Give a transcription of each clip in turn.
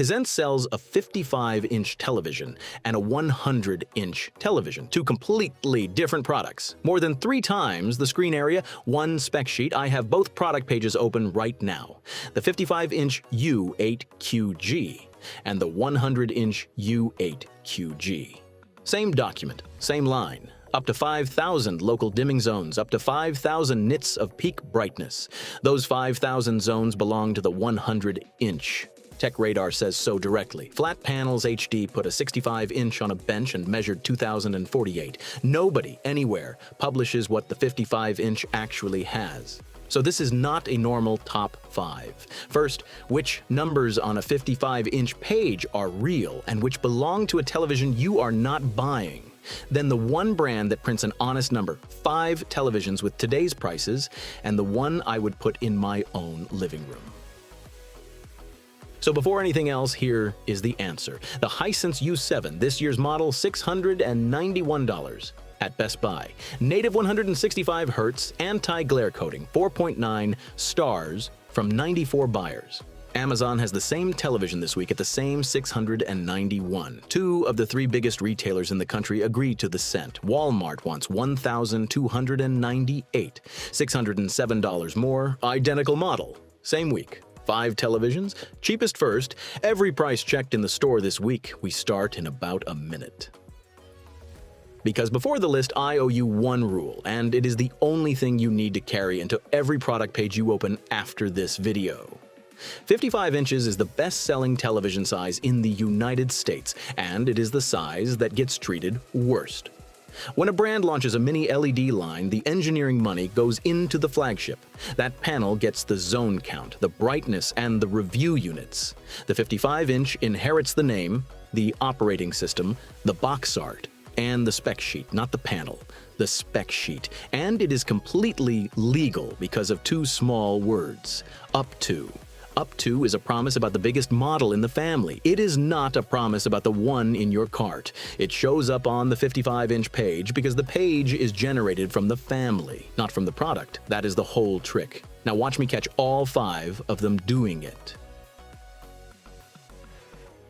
Hisense sells a 55-inch television and a 100-inch television, two completely different products. More than 3 times the screen area, one spec sheet. I have both product pages open right now. The 55-inch U8QG and the 100-inch U8QG. Same document, same line. Up to 5,000 local dimming zones, up to 5,000 nits of peak brightness. Those 5,000 zones belong to the 100-inch. Tech Radar says so directly. Flat Panels HD put a 65-inch on a bench and measured 2,048. Nobody anywhere publishes what the 55-inch actually has. So this is not a normal top 5. First, which numbers on a 55-inch page are real and which belong to a television you are not buying? Then the one brand that prints an honest number, 5 televisions with today's prices, and the one I would put in my own living room. So before anything else, here is the answer. The Hisense U7, this year's model, $691 at Best Buy. Native 165 Hz, anti-glare coating, 4.9 stars from 94 buyers. Amazon has the same television this week at the same $691. 2 of the 3 biggest retailers in the country agree to the cent. Walmart wants $1,298. $607 more, identical model. Same week. 5 televisions, cheapest first. Every price checked in the store this week. We start in about a minute. Because before the list, I owe you one rule, and it is the only thing you need to carry into every product page you open after this video. 55 inches is the best-selling television size in the United States, and it is the size that gets treated worst. When a brand launches a mini LED line, the engineering money goes into the flagship. That panel gets the zone count, the brightness, and the review units. The 55-inch inherits the name, the operating system, the box art, and the spec sheet, not the panel, the spec sheet. And it is completely legal because of 2 small words, up to. Up to is a promise about the biggest model in the family. It is not a promise about the one in your cart. It shows up on the 55-inch page because the page is generated from the family, not from the product. That is the whole trick. Now watch me catch all 5 of them doing it.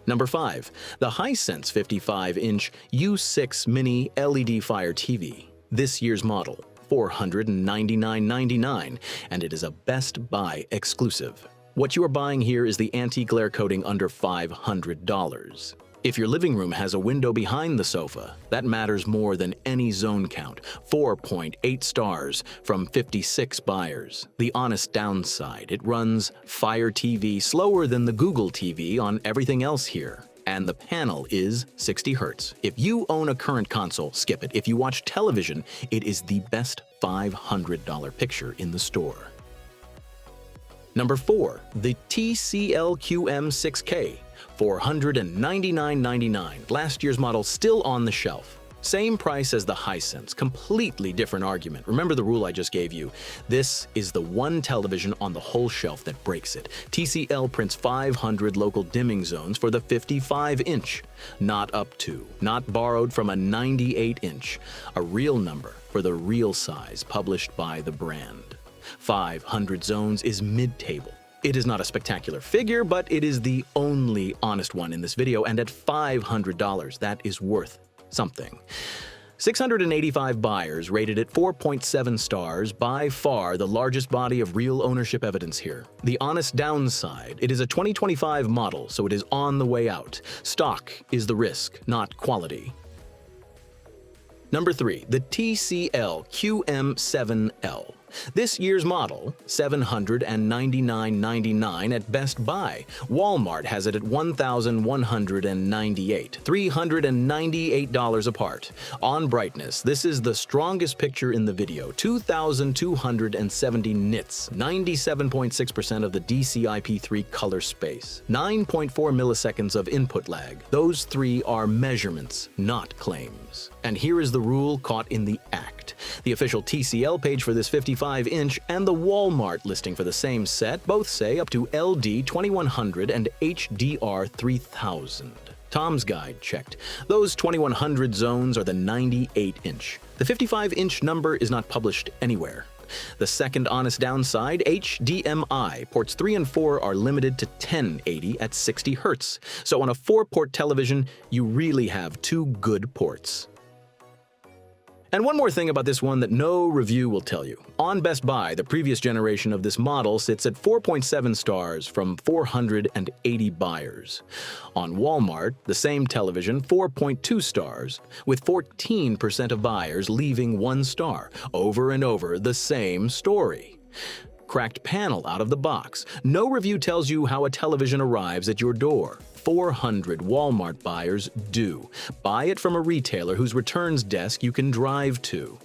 Number 5. The Hisense 55-inch U6 Mini LED Fire TV. This year's model, $499.99, and it is a Best Buy exclusive. What you are buying here is the anti-glare coating under $500. If your living room has a window behind the sofa, that matters more than any zone count. 4.8 stars from 56 buyers. The honest downside, it runs Fire TV slower than the Google TV on everything else here. And the panel is 60 Hz. If you own a current console, skip it. If you watch television, it is the best $500 picture in the store. Number 4. The TCL QM6K, $499.99. Last year's model still on the shelf. Same price as the Hisense, completely different argument. Remember the rule I just gave you. This is the one television on the whole shelf that breaks it. TCL prints 500 local dimming zones for the 55-inch. Not up to, not borrowed from a 98-inch. A real number for the real size published by the brand. 500 zones is mid-table. It is not a spectacular figure, but it is the only honest one in this video, and at $500, that is worth something. 685 buyers rated it 4.7 stars, by far the largest body of real ownership evidence here. The honest downside, it is a 2025 model, so it is on the way out. Stock is the risk, not quality. Number 3, the TCL QM7L. This year's model, $799.99 at Best Buy. Walmart has it at $1,198, $398 apart. On brightness, this is the strongest picture in the video, 2,270 nits, 97.6% of the DCI-P3 color space, 9.4 milliseconds of input lag. Those 3 are measurements, not claims. And here is the rule caught in the act. The official TCL page for this 55-inch and the Walmart listing for the same set both say up to LD 2100 and HDR 3000. Tom's Guide checked. Those 2100 zones are the 98-inch. The 55-inch number is not published anywhere. The second honest downside, HDMI. Ports 3 and 4 are limited to 1080 at 60 Hz. So on a 4-port television, you really have 2 good ports. And one more thing about this one that no review will tell you. On Best Buy, the previous generation of this model sits at 4.7 stars from 480 buyers. On Walmart, the same television, 4.2 stars, with 14% of buyers leaving 1 star. Over and over, the same story. Cracked panel out of the box. No review tells you how a television arrives at your door. 400 Walmart buyers do. Buy it from a retailer whose returns desk you can drive to.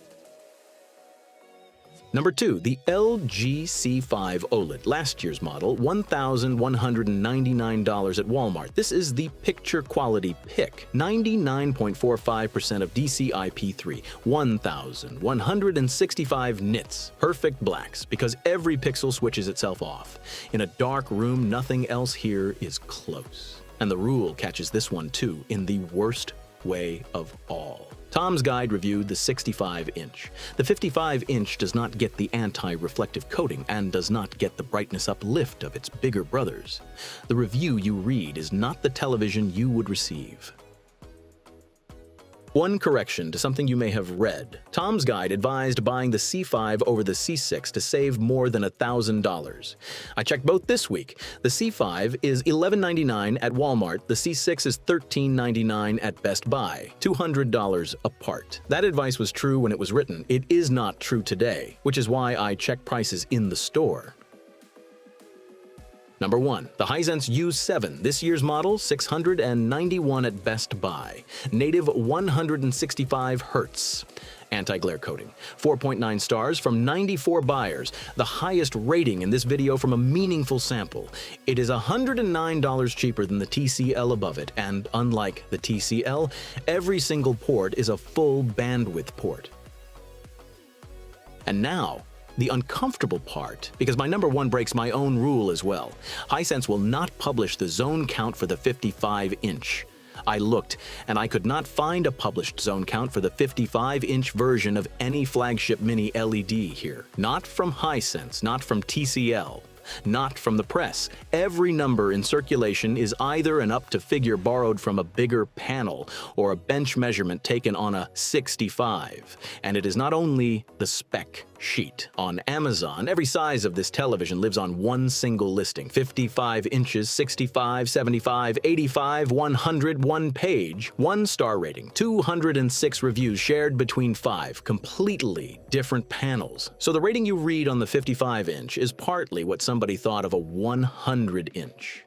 Number 2, the LG C5 OLED, last year's model, $1,199 at Walmart. This is the picture quality pick, 99.45% of DCI-P3, 1,165 nits, perfect blacks, because every pixel switches itself off. In a dark room, nothing else here is close. And the rule catches this one too, in the worst way of all. Tom's Guide reviewed the 65-inch. The 55-inch does not get the anti-reflective coating and does not get the brightness uplift of its bigger brothers. The review you read is not the television you would receive. One correction to something you may have read. Tom's Guide advised buying the C5 over the C6 to save more than $1,000. I checked both this week. The C5 is $11.99 at Walmart, the C6 is $13.99 at Best Buy, $200 apart. That advice was true when it was written. It is not true today, which is why I check prices in the store. Number 1, the Hisense U7, this year's model, $691 at Best Buy. Native 165 Hz. Anti-glare coating. 4.9 stars from 94 buyers, the highest rating in this video from a meaningful sample. It is $109 cheaper than the TCL above it, and unlike the TCL, every single port is a full bandwidth port. And now, the uncomfortable part, because my number 1 breaks my own rule as well. Hisense will not publish the zone count for the 55-inch. I looked, and I could not find a published zone count for the 55-inch version of any flagship mini LED here. Not from Hisense, not from TCL. Not from the press. Every number in circulation is either an up-to-figure borrowed from a bigger panel or a bench measurement taken on a 65. And it is not only the spec sheet. On Amazon, every size of this television lives on one single listing. 55 inches, 65, 75, 85, 100, 1 page, 1 star rating, 206 reviews shared between 5 completely different panels. So the rating you read on the 55-inch is partly what somebody thought of a 100-inch.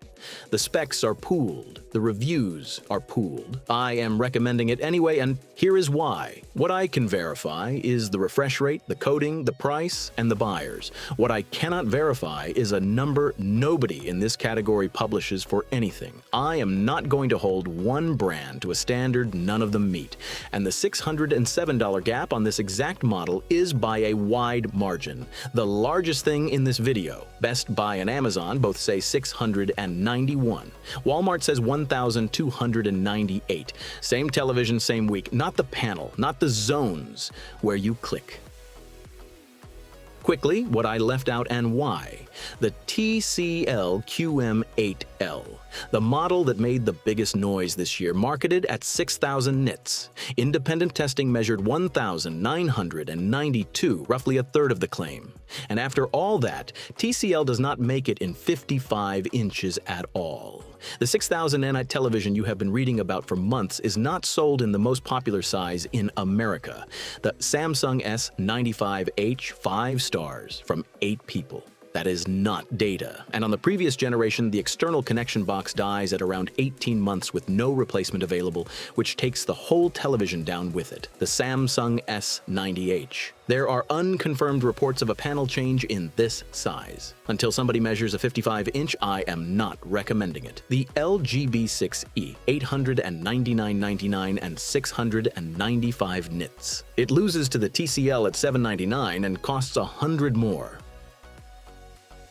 The specs are pooled, the reviews are pooled. I am recommending it anyway, and here is why. What I can verify is the refresh rate, the coating, the price, and the buyers. What I cannot verify is a number nobody in this category publishes for anything. I am not going to hold one brand to a standard none of them meet, and the $607 gap on this exact model is by a wide margin. The largest thing in this video. Best Buy and Amazon both say $691. Walmart says $1,298. Same television, same week. Not the panel, not the zones where you click. Quickly, what I left out and why. The TCL QM8L, the model that made the biggest noise this year, marketed at 6,000 nits. Independent testing measured 1,992, roughly a third of the claim. And after all that, TCL does not make it in 55 inches at all. The 6,000 nit television you have been reading about for months is not sold in the most popular size in America. The Samsung S95H, 5 stars from 8 people. That is not data. And on the previous generation, the external connection box dies at around 18 months with no replacement available, which takes the whole television down with it. The Samsung S90H. There are unconfirmed reports of a panel change in this size. Until somebody measures a 55-inch, I am not recommending it. The LG B6E, $899.99 and 695 nits. It loses to the TCL at $799 and costs $100 more.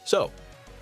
So,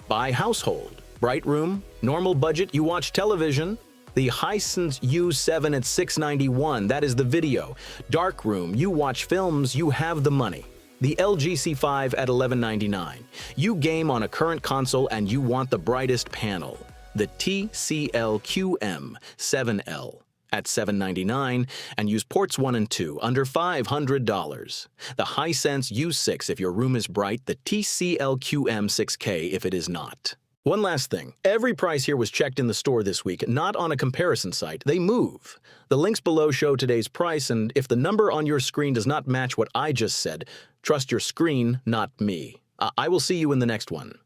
by household, bright room, normal budget, you watch television, the Hisense U7 at $691, that is the video. Dark room, you watch films, you have the money. The LG C5 at $1199. You game on a current console and you want the brightest panel. The TCL-QM 7L at $799 and use ports 1 and 2 under $500. The Hisense U6 if your room is bright, the TCL-QM 6K if it is not. One last thing, every price here was checked in the store this week, not on a comparison site. They move. The links below show today's price, and if the number on your screen does not match what I just said, trust your screen, not me. I will see you in the next one.